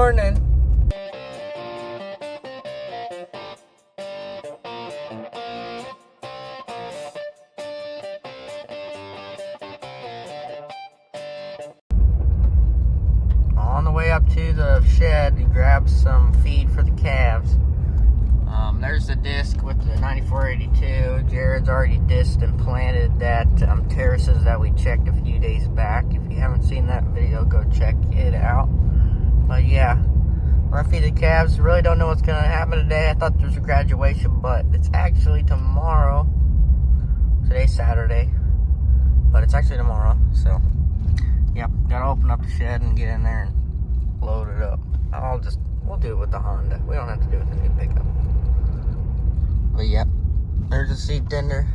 morning. On the way up to the shed to grab some feed for the calves. There's the disc with the 9482. Jared's already disced and planted that terraces that we checked a few days back. If you haven't seen that video, go check it out. But yeah, we're gonna feed the calves. Really don't know what's gonna happen today. I thought there was a graduation, but it's actually tomorrow. Today's Saturday, but it's actually tomorrow. So, yep, gotta open up the shed and get in there and load it up. We'll do it with the Honda. We don't have to do it with the new pickup. But yep, there's a seed tender.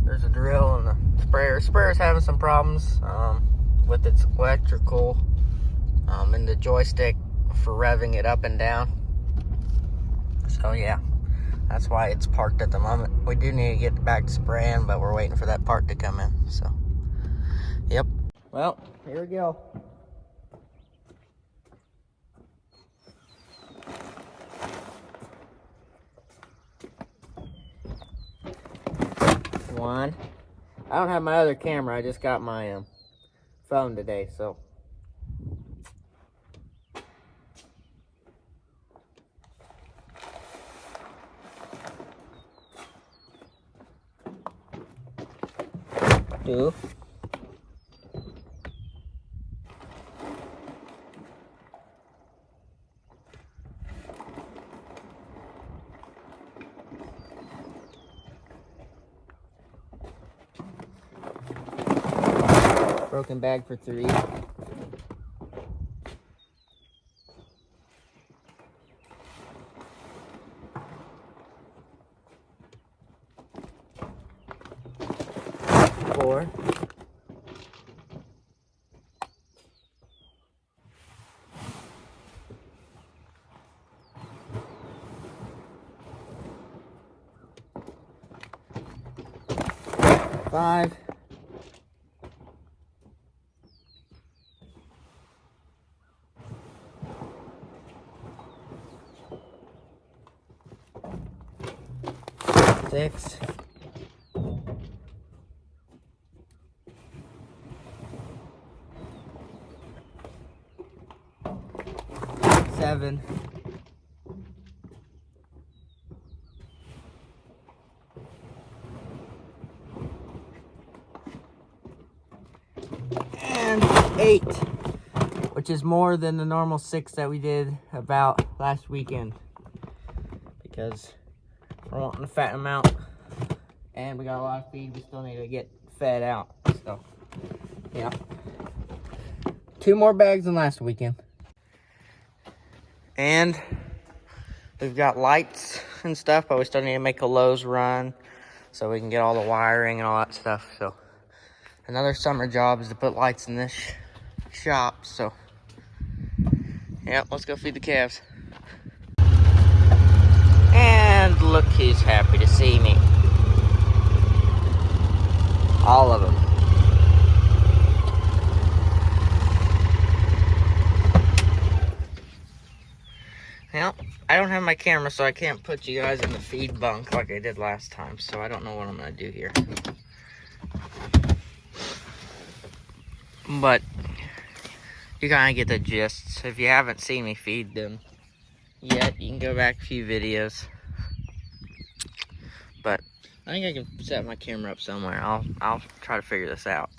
There's a drill and a sprayer. Sprayer's having some problems with its electrical and the joystick for revving it up and down. So yeah, that's why it's parked at the moment. We do need to get back to spraying, but we're waiting for that part to come in. So, yep. Well, here we go. One. I don't have my other camera. I just got my phone today, so. Two. Broken bag for 3. 4. 5. 6. 7. 8, which is more than the normal 6 that we did about last weekend, because we're wanting to fatten them out, and we got a lot of feed we still need to get fed out. So yeah, 2 more bags than last weekend. And we've got lights and stuff, but we still need to make a Lowe's run so we can get all the wiring and all that stuff. So another summer job is to put lights in this shop. So yeah, let's go feed the calves. And look who's happy to see me. All of them. Well, I don't have my camera, so I can't put you guys in the feed bunk like I did last time. So I don't know what I'm gonna do here. But you kind of get the gist. If you haven't seen me feed them yet, you can go back a few videos. But I think I can set my camera up somewhere. I'll try to figure this out.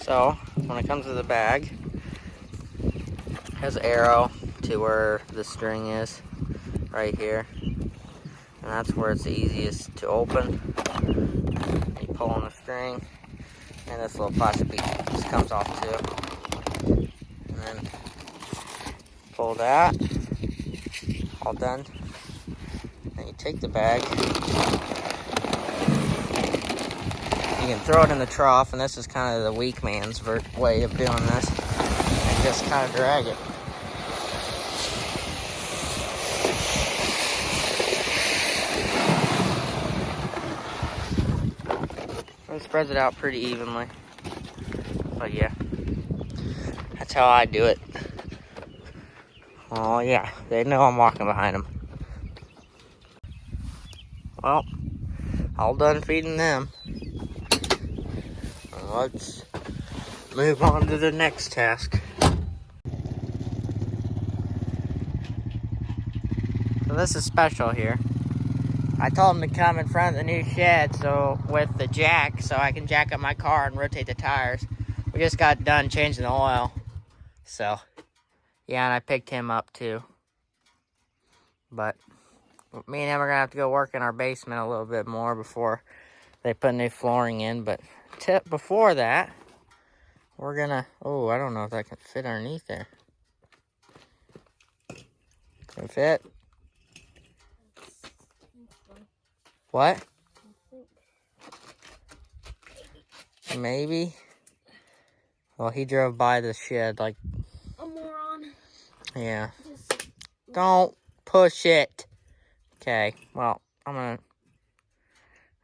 So when it comes to the bag, it has an arrow to where the string is, right here. And that's where it's the easiest to open. You pull on the string, and this little plastic piece just comes off too. And then pull that, all done. Then you take the bag, you can throw it in the trough, and this is kind of the weak man's way of doing this, and just kind of drag it. It spreads it out pretty evenly, but yeah, that's how I do it. Oh yeah, they know I'm walking behind them. Well, all done feeding them. Let's move on to the next task. So this is special here. I told them to come in front of the new shed with the jack, so I can jack up my car and rotate the tires. We just got done changing the oil. So, yeah, and I picked him up too. But me and him are going to have to go work in our basement a little bit more before they put new flooring in. But before that, we're going to... Oh, I don't know if that can fit underneath there. Can it fit? What? Maybe. Well, he drove by the shed like a moron. Yeah. Don't push it. Okay. Well, I'm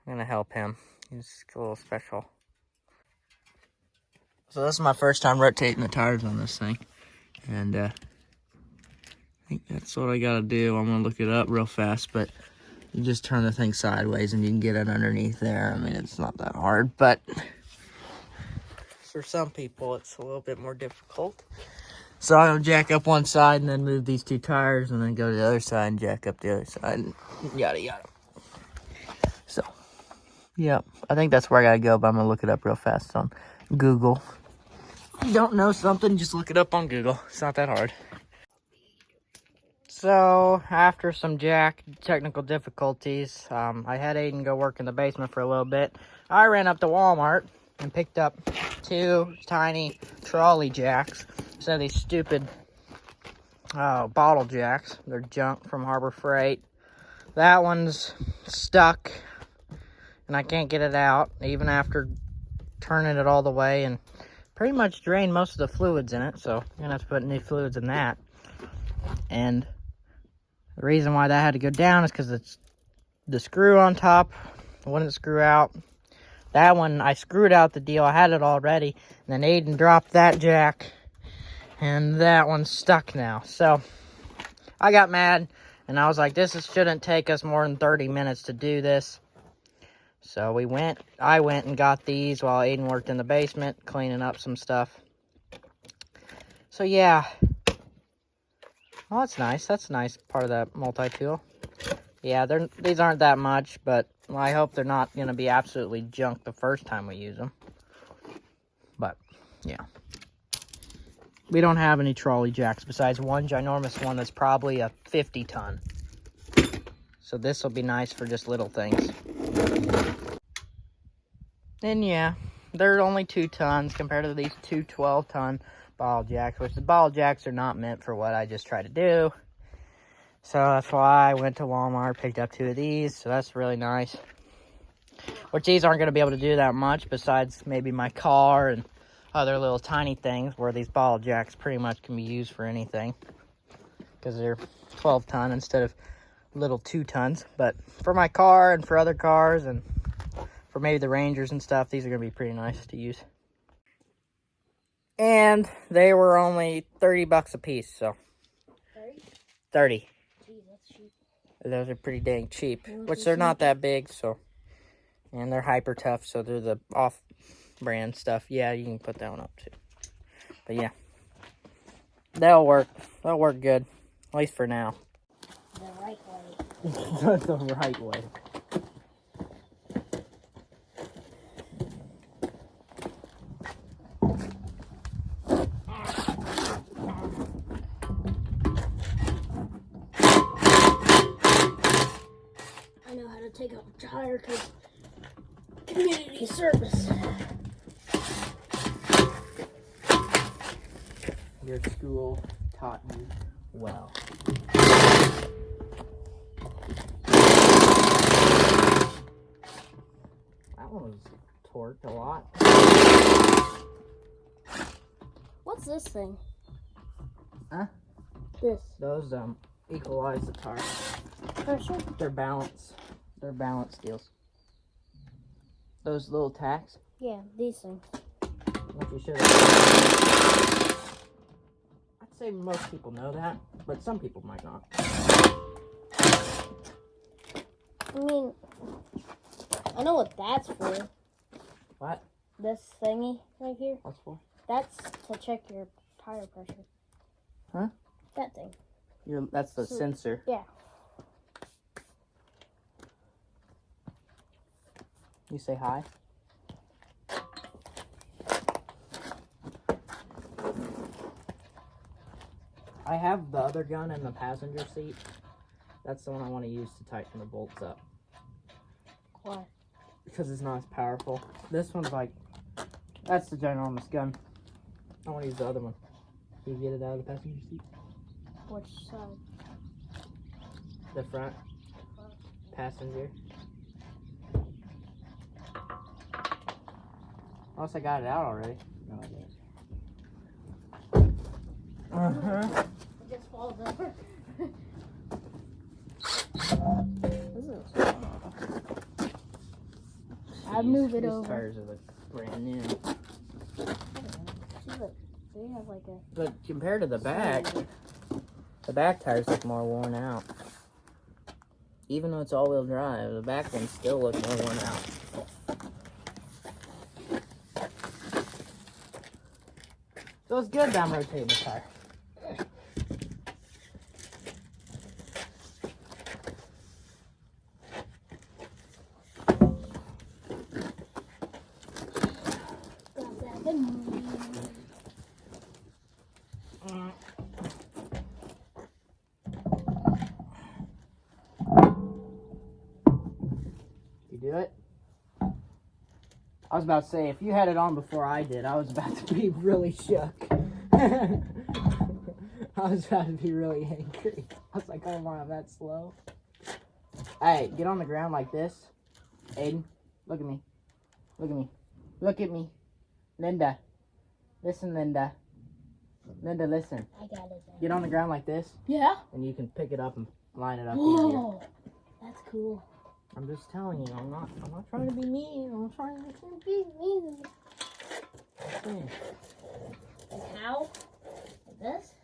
gonna help him. He's a little special. So this is my first time rotating the tires on this thing, and I think that's what I gotta do. I'm gonna look it up real fast, but you just turn the thing sideways and you can get it underneath there. I mean, it's not that hard, but for some people, it's a little bit more difficult. So I'm gonna jack up one side and then move these two tires and then go to the other side and jack up the other side and yada yada. So, yeah, I think that's where I gotta go, but I'm gonna look it up real fast on Google. If you don't know something, just look it up on Google. It's not that hard. So, after some technical difficulties, I had Aiden go work in the basement for a little bit. I ran up to Walmart and picked up 2 tiny trolley jacks instead of these stupid bottle jacks. They're junk from Harbor Freight. That one's stuck, and I can't get it out, even after turning it all the way and pretty much drained most of the fluids in it, so I'm going to have to put new fluids in that. And the reason why that had to go down is because it's the screw on top wouldn't screw out. That one, I screwed out the deal. I had it already. And then Aiden dropped that jack. And that one's stuck now. So, I got mad. And I was like, shouldn't take us more than 30 minutes to do this. So, I went and got these while Aiden worked in the basement, cleaning up some stuff. So, yeah. Well, that's nice. That's a nice part of that multi-tool. Yeah, these aren't that much, but I hope they're not going to be absolutely junk the first time we use them. But, yeah. We don't have any trolley jacks besides one ginormous one that's probably a 50-ton. So this will be nice for just little things. And yeah, they're only 2 tons compared to these 2 12-ton ball jacks, which the ball jacks are not meant for what I just tried to do. So that's why I went to Walmart, picked up 2 of these, so that's really nice. Which these aren't going to be able to do that much besides maybe my car and other little tiny things, where these ball jacks pretty much can be used for anything because they're 12-ton instead of little 2 tons. But for my car and for other cars and for maybe the Rangers and stuff, these are going to be pretty nice to use. And they were only 30 bucks a piece, so 30. Gee, that's cheap. Those are pretty dang cheap, which they're not that big, so. And they're hyper tough, so they're the off-brand stuff. Yeah, you can put that one up too. But yeah, they'll work. They'll work good, at least for now. The right way. The right way. take out the tire because community service. Your school taught you well. That one was torqued a lot. What's this thing? Huh? This. Those equalize the tire. Pressure? They're balance deals. Those little tacks. Yeah, these things. What you should. I'd say most people know that, but some people might not. I mean, I know what that's for. What? This thingy right here. What's for? That's to check your tire pressure. Huh? That thing. That's the sensor. Yeah. You say hi. I have the other gun in the passenger seat. That's the one I want to use to tighten the bolts up. Why? Because it's not as powerful. This one's like, that's the ginormous gun. I want to use the other one. Can you get it out of the passenger seat? Which side? The front. Passenger. Unless I got it out already. No, I didn't. Uh-huh. It just falls over. I'd move it These over. tires are like brand new. See, look, they have like a. But compared to the back tires look more worn out. Even though it's all-wheel drive, the back ones still look more worn out. So it's good that I'm rotating the tire. You do it? I was about to say, if you had it on before I did, I was about to be really shook. I was about to be really angry. I was like, oh my, I'm that slow. Hey, get on the ground like this. Aiden, look at me. Look at me. Look at me. Linda. Listen, Linda. Linda, listen. I got it. Get on the ground like this, Yeah? and you can pick it up and line it up easier. Whoa. That's cool. I'm just telling you, I'm not trying to be mean. I'm trying to Be mean. be. Like how? Like this?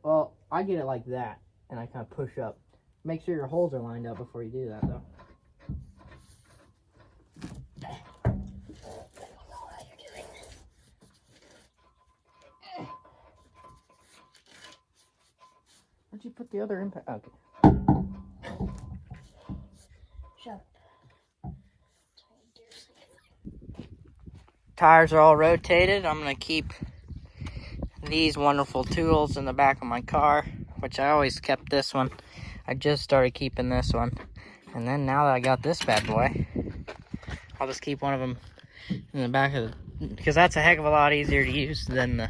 Well, I get it like that, and I kind of push up. Make sure your holes are lined up before you do that, though. I don't know how you're doing this. Where'd you put the other impact? Okay. Shut up. Tires are all rotated. I'm going to keep these wonderful tools in the back of my car, which I always kept this one. I just started keeping this one. And then now that I got this bad boy, I'll just keep one of them in the back of the, because that's a heck of a lot easier to use than the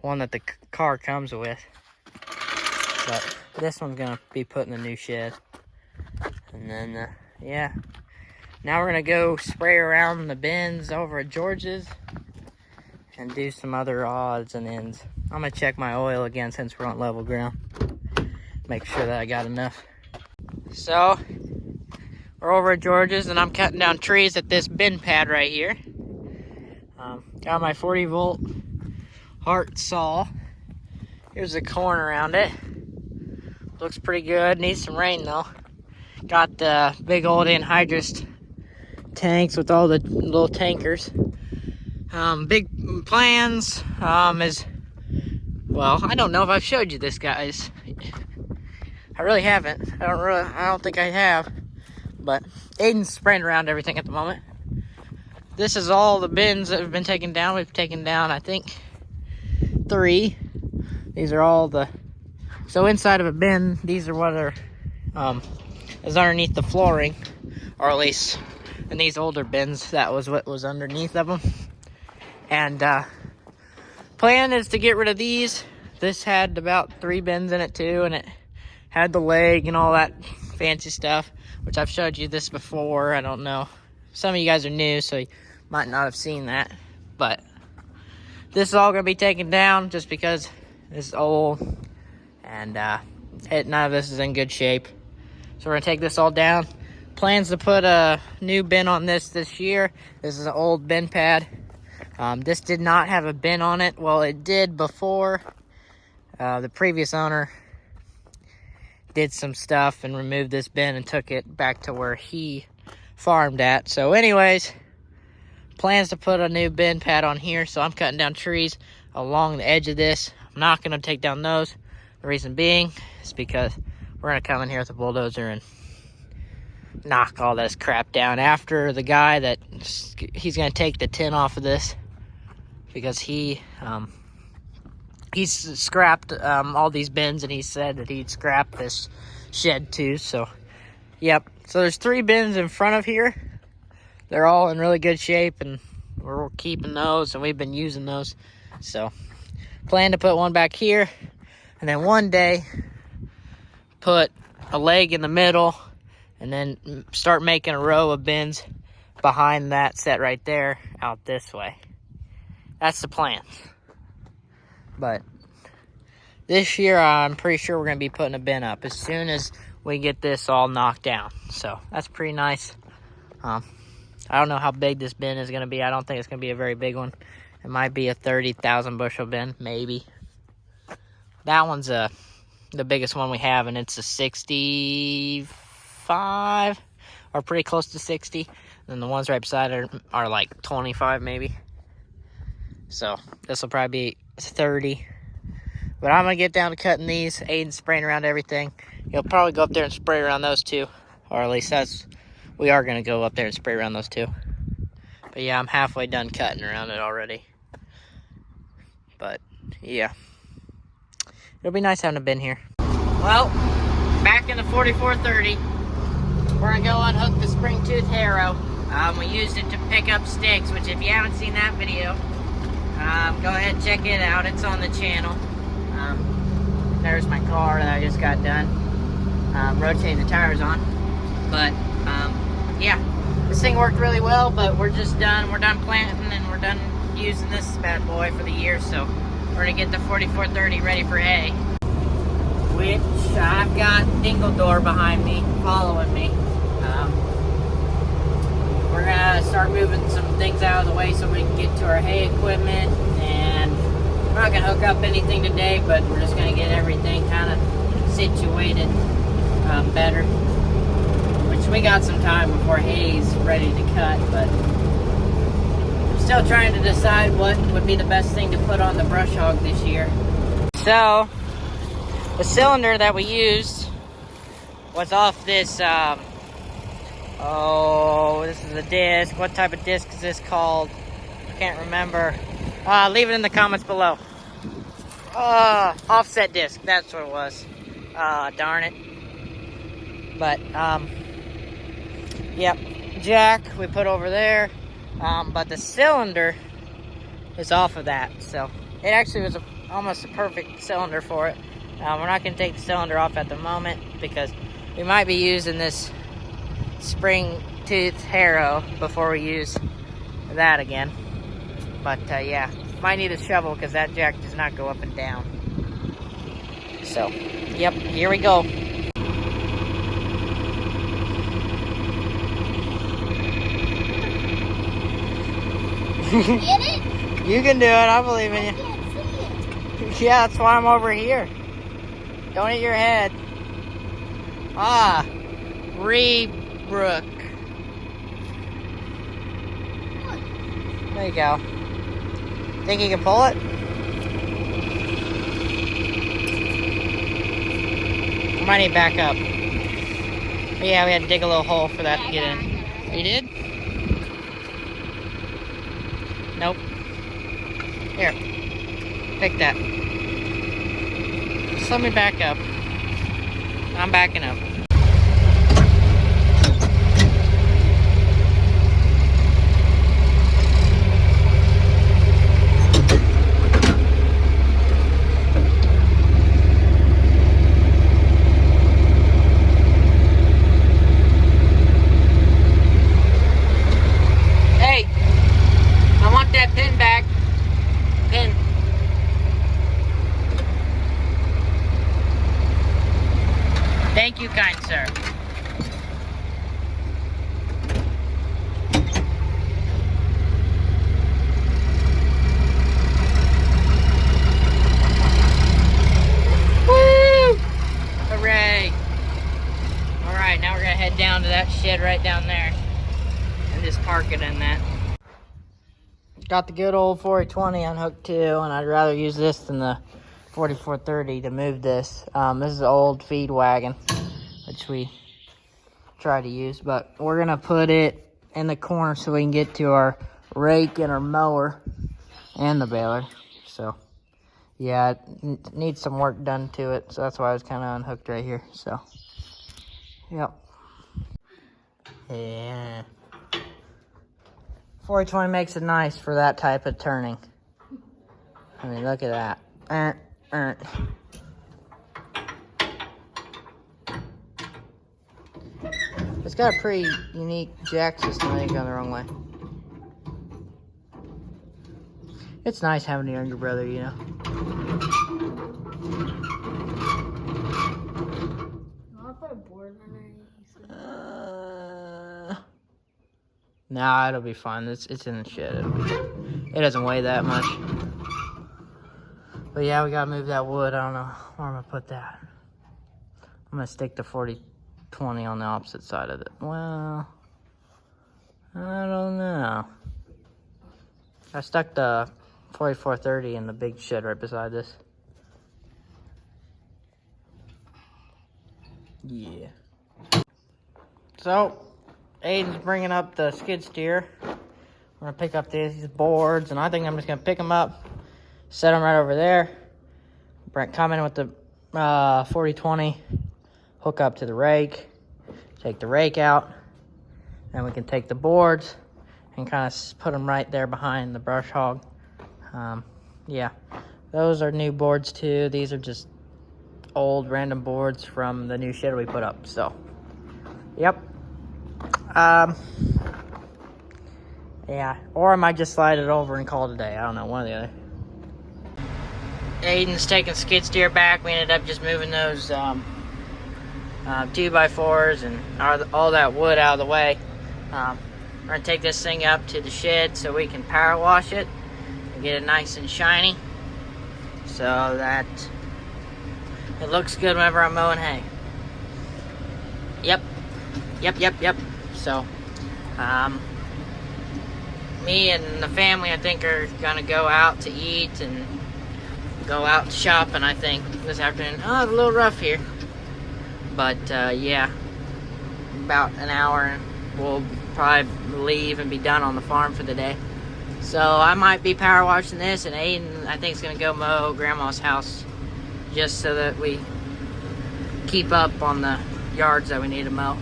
one that the car comes with. But this one's going to be put in the new shed. And then, yeah. Now we're going to go spray around the bends over at George's and do some other odds and ends. I'm going to check my oil again since we're on level ground. Make sure that I got enough. So, we're over at George's and I'm cutting down trees at this bend pad right here. Got my 40 volt Hart saw. Here's the corn around it. Looks pretty good. Needs some rain though. Got the big old anhydrous tanks with all the little tankers. Big plans is, well, I don't know if I've showed you this, guys. I really haven't. I don't think I have. But Aiden's spraying around everything at the moment. This is all the bins that have been taken down. We've taken down, I think, 3. These are all the, so inside of a bin, these are what are is underneath the flooring, or at least in these older bins, that was what was underneath of them. And plan is to get rid of these. This had about 3 bins in it too, and it had the leg and all that fancy stuff, which I've showed you this before. I don't know. Some of you guys are new, so you might not have seen that. But this is all going to be taken down just because it's old, and none of this is in good shape. So we're going to take this all down. Plans to put a new bin on this year. This is an old bin pad. This did not have a bin on it. Well, it did before. The previous owner did some stuff and removed this bin and took it back to where he farmed at. So anyways, plans to put a new bin pad on here. So I'm cutting down trees along the edge of this. I'm not going to take down those. The reason being is because we're going to come in here with a bulldozer and knock all this crap down after the guy that he's going to take the tin off of this, because he's scrapped all these bins, and he said that he'd scrap this shed too. So yep, so there's 3 bins in front of here. They're all in really good shape, and we're keeping those, and we've been using those. So plan to put one back here, and then one day put a leg in the middle, and then start making a row of bins behind that set right there out this way. That's the plan. But this year, I'm pretty sure we're going to be putting a bin up as soon as we get this all knocked down. So that's pretty nice. I don't know how big this bin is going to be. I don't think it's going to be a very big one. It might be a 30,000 bushel bin, maybe. That one's the biggest one we have, and it's a 65, or pretty close to 60. And the ones right beside it are like 25 maybe. So this will probably be 30. But I'm going to get down to cutting these. Aiden's spraying around everything. He'll probably go up there and spray around those too. Or at least we are going to go up there and spray around those too. But yeah, I'm halfway done cutting around it already. But yeah, it'll be nice having a bin here. Well, back in the 4430, we're going to go unhook the spring tooth harrow. We used it to pick up sticks, which if you haven't seen that video, go ahead and check it out. It's on the channel. There's my car that I just got done rotating the tires on. But yeah, this thing worked really well, but we're just done. We're done planting, and we're done using this bad boy for the year. So we're going to get the 4430 ready for hay, which I've got Dingledore behind me, following me. We're going to start moving some things out of the way so we can get to our hay equipment. And we're not going to hook up anything today, but we're just going to get everything kind of situated better. Which we got some time before hay's ready to cut, but I'm still trying to decide what would be the best thing to put on the brush hog this year. So, the cylinder that we used was off this, this is a disc. What type of disc is this called? I can't remember. Leave it in the comments below. Offset disc, that's what it was. Darn it. But, yep, jack we put over there. But the cylinder is off of that. So, it actually was almost a perfect cylinder for it. We're not going to take the cylinder off at the moment because we might be using this spring tooth harrow before we use that again. But yeah, might need a shovel because that jack does not go up and down. So, yep, here we go. Get it? You can do it, I believe in you. I can't see it. Yeah, that's why I'm over here. Don't hit your head. Rebrook. There you go. Think you can pull it? We might need to back up. But yeah, we had to dig a little hole for that to get in. You did? Nope. Here. Pick that. Just let me back up. I'm backing up. Thank you, kind sir. Woo! Hooray! Alright, now we're gonna head down to that shed right down there and just park it in that. Got the good old 4020 unhooked too, and I'd rather use this than the 4430 to move this. This is an old feed wagon, which we try to use, but we're gonna put it in the corner so we can get to our rake and our mower and the baler. So yeah, it needs some work done to it, so that's why I was kind of unhooked right here. So yep. Yeah. 420 makes it nice for that type of turning. I mean, look at that. It's got a pretty unique jack system. I think going the wrong way. It's nice having a younger brother, you know. I'll put a board in there. Nah, it'll be fine. It's in the shed. It doesn't weigh that much. But yeah, we gotta move that wood. I don't know where I'm gonna put that. I'm gonna stick the 4020 on the opposite side of it. Well, I don't know. I stuck the 4430 in the big shed right beside this. Yeah. So, Aiden's bringing up the skid steer. We're gonna pick up these boards, and I think I'm just gonna pick them up, set them right over there. Brent come in with the 4020, hook up to the rake, take the rake out, then we can take the boards and kind of put them right there behind the brush hog. Yeah, those are new boards too. These are just old random boards from the new shed we put up. So, yep. Yeah, or I might just slide it over and call it a day. I don't know, one or the other. Aiden's taking skid steer back. We ended up just moving those 2x4s and all that wood out of the way. We're gonna take this thing up to the shed so we can power wash it and get it nice and shiny, so that it looks good whenever I'm mowing hay. Yep. So, me and the family, I think, are gonna go out to eat and go out shopping, I think, this afternoon. Oh, it's a little rough here. But, yeah, about an hour and we'll probably leave and be done on the farm for the day. So, I might be power washing this, and Aiden, I think, is gonna go mow Grandma's house just so that we keep up on the yards that we need to mow.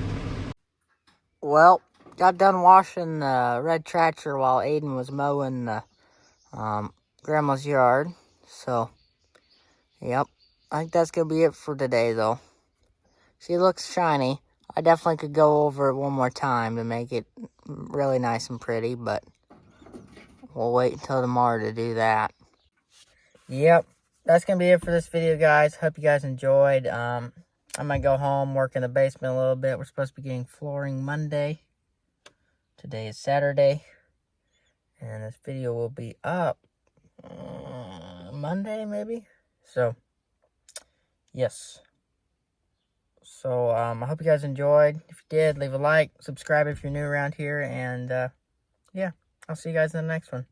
Well, got done washing the red tractor while Aiden was mowing the Grandma's yard. So, yep. I think that's going to be it for today, though. She looks shiny. I definitely could go over it one more time to make it really nice and pretty, but we'll wait until tomorrow to do that. Yep. That's going to be it for this video, guys. Hope you guys enjoyed. I might go home, work in the basement a little bit. We're supposed to be getting flooring Monday. Today is Saturday. And this video will be up Monday, maybe? So, yes. So, I hope you guys enjoyed. If you did, leave a like. Subscribe if you're new around here. And, yeah, I'll see you guys in the next one.